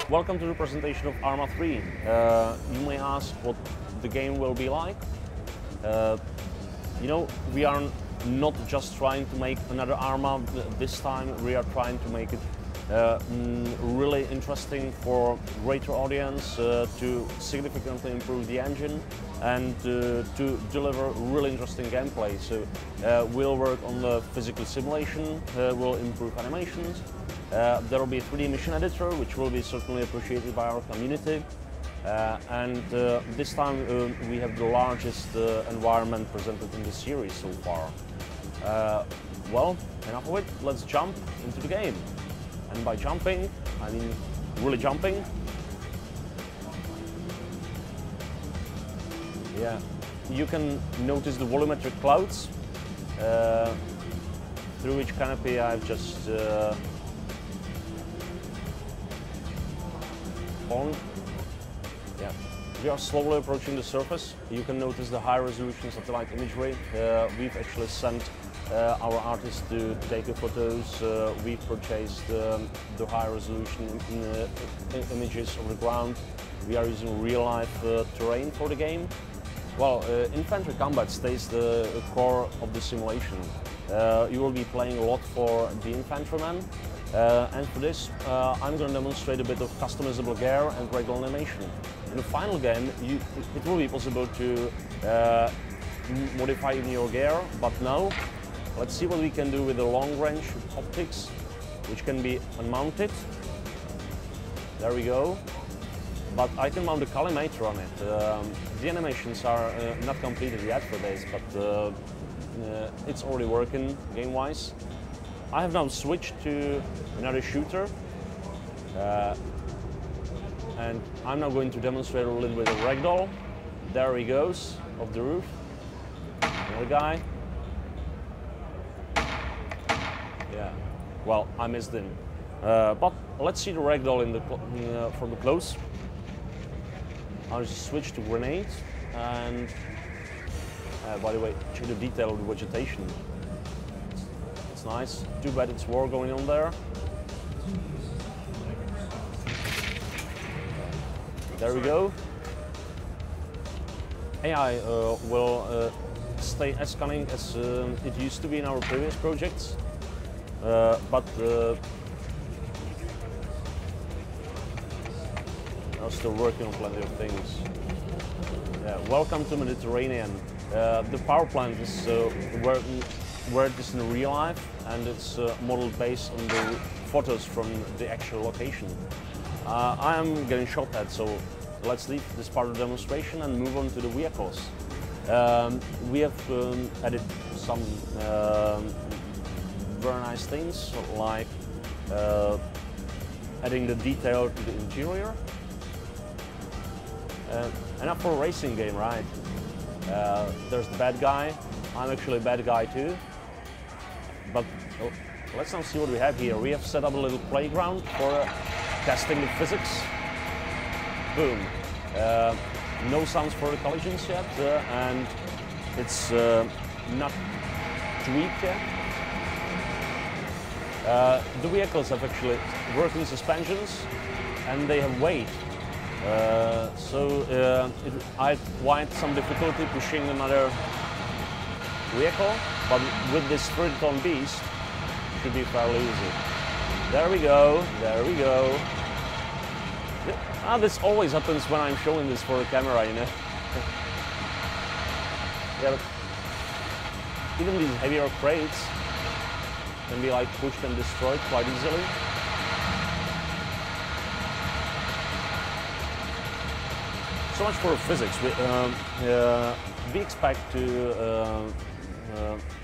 Welcome to the presentation of Arma 3. You may ask what the game will be like. You know, we are not just trying to make another Arma. This time we are trying to make it really interesting for greater audience, to significantly improve the engine and to deliver really interesting gameplay. So we'll work on the physical simulation, we'll improve animations. There will be a 3D mission editor, which will be certainly appreciated by our community. And this time we have the largest environment presented in the series so far. Well, enough of it, let's jump into the game. And by jumping, I mean really jumping. Yeah, you can notice the volumetric clouds through which canopy I've just fallen. Yeah, we are slowly approaching the surface. You can notice the high-resolution satellite imagery. We've actually sent our artists to take the photos. We've purchased the high-resolution images of the ground. We are using real-life terrain for the game. Well, infantry combat stays the core of the simulation. You will be playing a lot for the infantryman. And for this, I'm going to demonstrate a bit of customizable gear and ragdoll animation. In the final game, it will be possible to modify in your gear, but now, let's see what we can do with the long-range optics, which can be unmounted. There we go. But I can mount a collimator on it. The animations are not completed yet for this, but it's already working game-wise. I have now switched to another shooter, and I'm now going to demonstrate a little bit of ragdoll. There he goes, off the roof. Another guy. Yeah, well, I missed him. But let's see the ragdoll in the from the close. I'll just switch to grenade, and by the way, check the detail of the vegetation. It's nice. Too bad it's war going on there. There we go. AI will stay as cunning as it used to be in our previous projects, but I'm still working on plenty of things. Yeah, welcome to Mediterranean. The power plant is where it is in real life, and it's modeled based on the photos from the actual location. I am getting shot at, so let's leave this part of the demonstration and move on to the vehicles. We have added some very nice things, like adding the detail to the interior. Enough for a racing game, right? There's the bad guy. I'm actually a bad guy too. But let's now see what we have here. We have set up a little playground for testing the physics. Boom. No sounds for the collisions yet, and it's not tweaked yet. The vehicles have actually working suspensions, and they have weight. I quite some difficulty pushing another vehicle, but with this 30-ton beast, it should be fairly easy. There we go, there we go. This always happens when I'm showing this for a camera, you know. Yeah, but even these heavier crates can be like pushed and destroyed quite easily. So much for physics. We expect to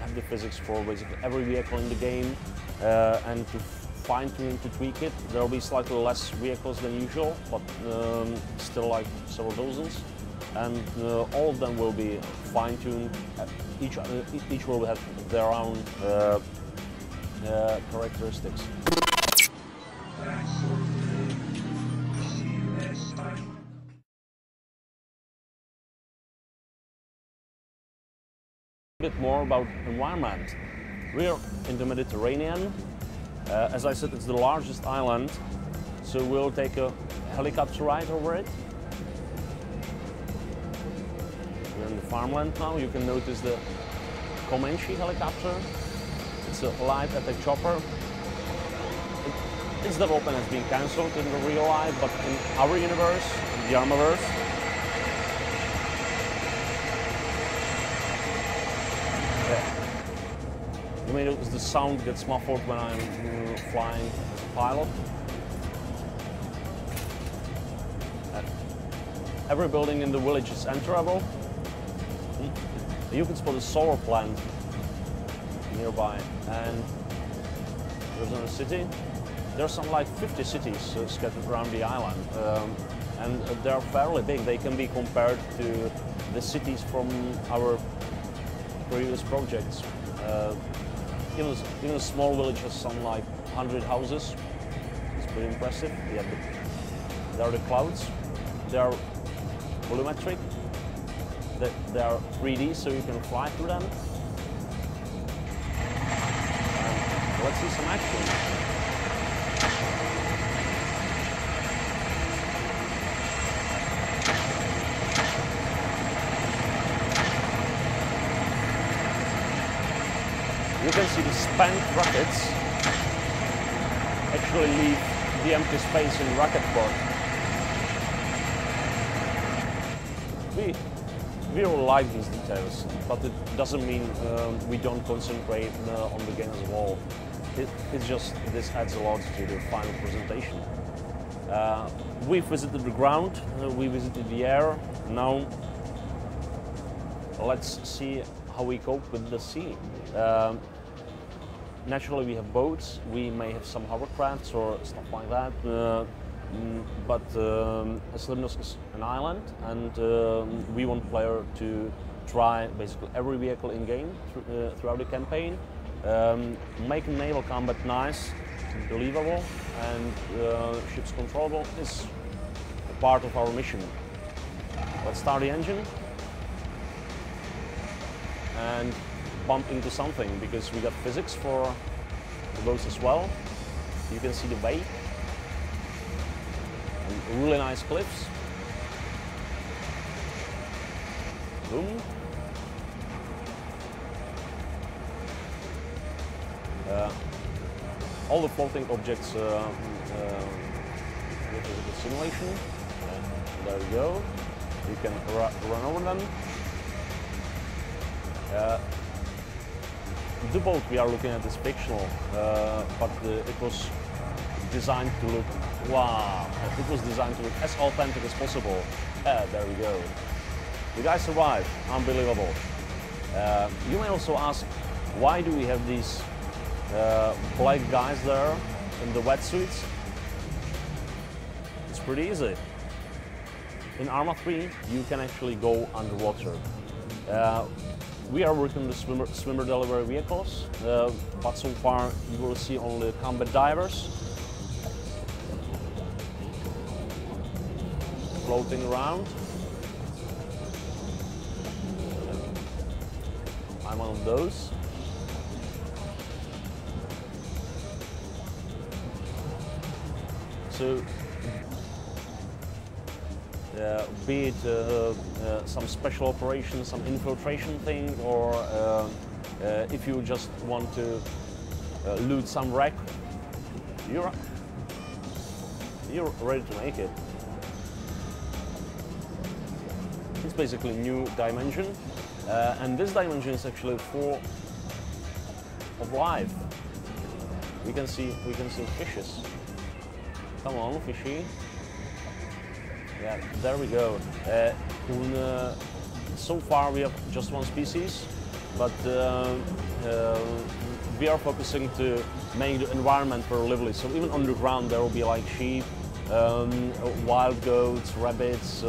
have the physics for basically every vehicle in the game, and to fine-tune, to tweak it. There will be slightly less vehicles than usual, but still like several dozens. And all of them will be fine-tuned. Each will have their own characteristics. A bit more about environment. We're in the Mediterranean. As I said, it's the largest island, so we'll take a helicopter ride over it. We're in the farmland now. You can notice the Comanche helicopter. It's a light attack chopper. Its development has been cancelled in the real life, but in our universe, in the Armaverse, you may notice the sound gets muffled when I'm flying as a pilot. Every building in the village is enterable. You can spot a solar plant nearby, and there's another city. There's some like 50 cities scattered around the island, and they're fairly big. They can be compared to the cities from our previous projects. Even a small village has some like 100 houses. It's pretty impressive. Yeah, there are the clouds. They are volumetric. They are 3D, so you can fly through them. And let's see some action. You can see the spent rockets actually leave the empty space in rocket port. We all like these details, but it doesn't mean we don't concentrate on the game as well. It's just this adds a lot to the final presentation. We visited the ground, we visited the air. Now let's see how we cope with the sea. Naturally, we have boats, we may have some hovercrafts or stuff like that, but Lemnos is an island, and we want player to try basically every vehicle in game throughout the campaign, make naval combat nice, believable, and ships controllable is a part of our mission. Let's start the engine and bump into something, because we got physics for the boats as well. You can see the bay and really nice cliffs. Boom. All the floating objects with the simulation. There you go. You can run over them. The boat we are looking at is fictional, but it was designed to look, wow, it was designed to look as authentic as possible. There we go. The guy survived, unbelievable. You may also ask, why do we have these black guys there in the wetsuits? It's pretty easy. In Arma3, you can actually go underwater. We are working on the swimmer delivery vehicles, but so far you will see only combat divers floating around. I'm one of those. So, be it some special operation, some infiltration thing, or if you just want to loot some wreck, you're ready to make it. It's basically a new dimension, and this dimension is actually full of life. We can see fishes. Come on, fishy. Yeah, there we go. So far we have just one species, but we are focusing to make the environment very lively. So even underground there will be like sheep, wild goats, rabbits.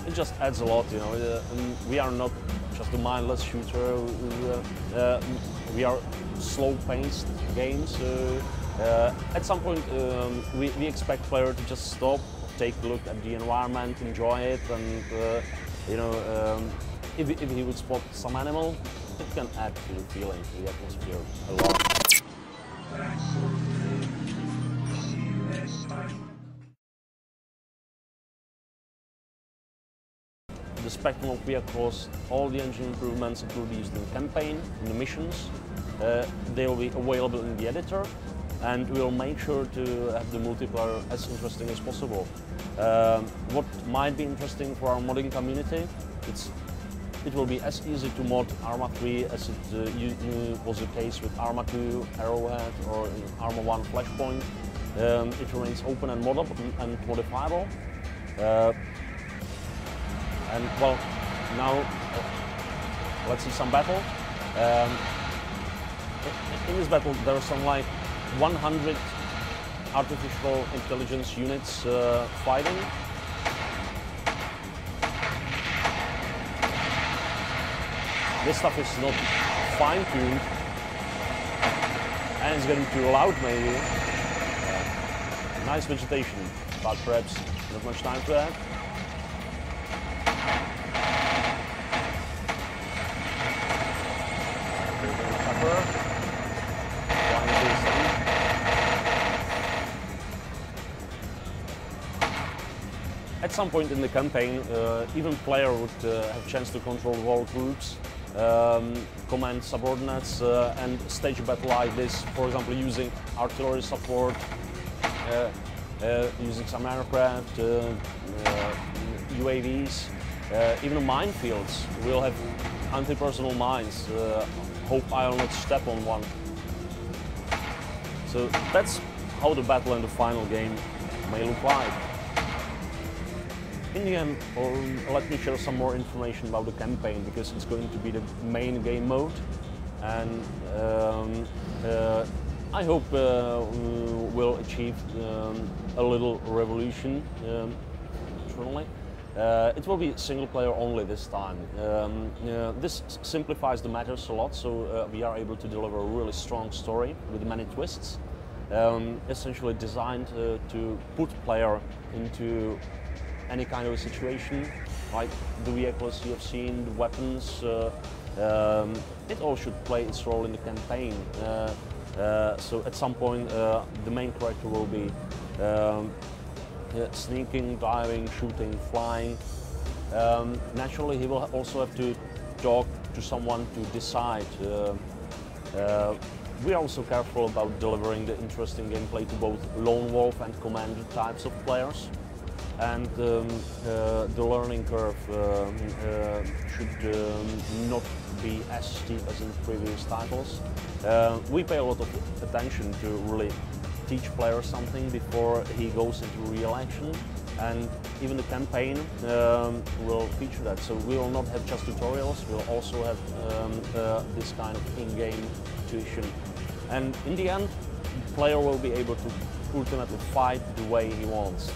It just adds a lot, you know. We are not just a mindless shooter. We are slow-paced games. At some point, we expect player to just stop, take a look at the environment, enjoy it, and you know, if he would spot some animal, it can add to the feeling, to the atmosphere a lot. The spectrum will be across all the engine improvements introduced in the campaign, in the missions. They will be available in the editor, and we'll make sure to have the multiplayer as interesting as possible. What might be interesting for our modding community, it will be as easy to mod Arma3 as it was the case with Arma2, Arrowhead, or Arma1 Flashpoint. It remains open and modifiable. And well, now let's see some battle. In this battle, there are some like 100 artificial intelligence units fighting. This stuff is not fine-tuned, and it's getting too loud maybe. Nice vegetation, but perhaps not much time for that. At some point in the campaign, even player would have a chance to control whole groups, command subordinates, and stage a battle like this, for example using artillery support, using some aircraft, UAVs, even minefields. We'll have anti-personnel mines. Hope I'll not step on one. So that's how the battle in the final game may look like. In the end, let me share some more information about the campaign, because it's going to be the main game mode, and I hope we'll achieve a little revolution, truly. It will be single player only this time. This simplifies the matters a lot, so we are able to deliver a really strong story with many twists, essentially designed to put player into any kind of a situation, like the vehicles you have seen, the weapons. It all should play its role in the campaign. So at some point the main character will be sneaking, diving, shooting, flying. Naturally he will also have to talk to someone to decide. We are also careful about delivering the interesting gameplay to both lone wolf and commander types of players. And the learning curve should not be as steep as in previous titles. We pay a lot of attention to really teach players something before he goes into real action, and even the campaign will feature that. So we will not have just tutorials, we'll also have this kind of in-game tuition. And in the end, the player will be able to ultimately fight the way he wants.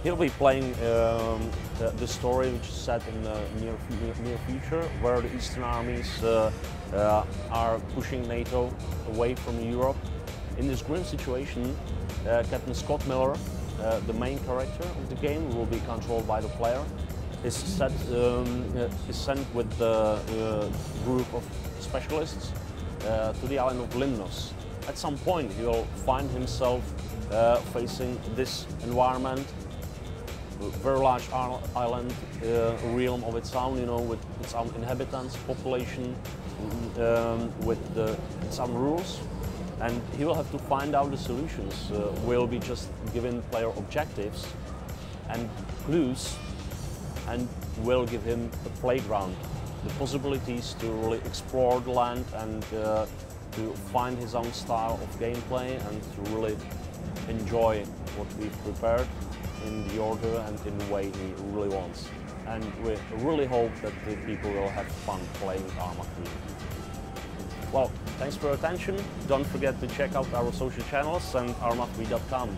He'll be playing the story which is set in the near future, where the Eastern armies are pushing NATO away from Europe. In this grim situation, Captain Scott Miller, the main character of the game, will be controlled by the player, is sent with the group of specialists to the island of Limnos. At some point he will find himself facing this environment, very large island, realm of its own, you know, with its own inhabitants, population, with its own rules, and he will have to find out the solutions. We'll be just giving player objectives and clues, and we'll give him a playground, the possibilities to really explore the land and to find his own style of gameplay and to really enjoy what we've prepared in the order and in the way he really wants. And we really hope that the people will have fun playing Arma3. Well, thanks for your attention. Don't forget to check out our social channels and arma3.com.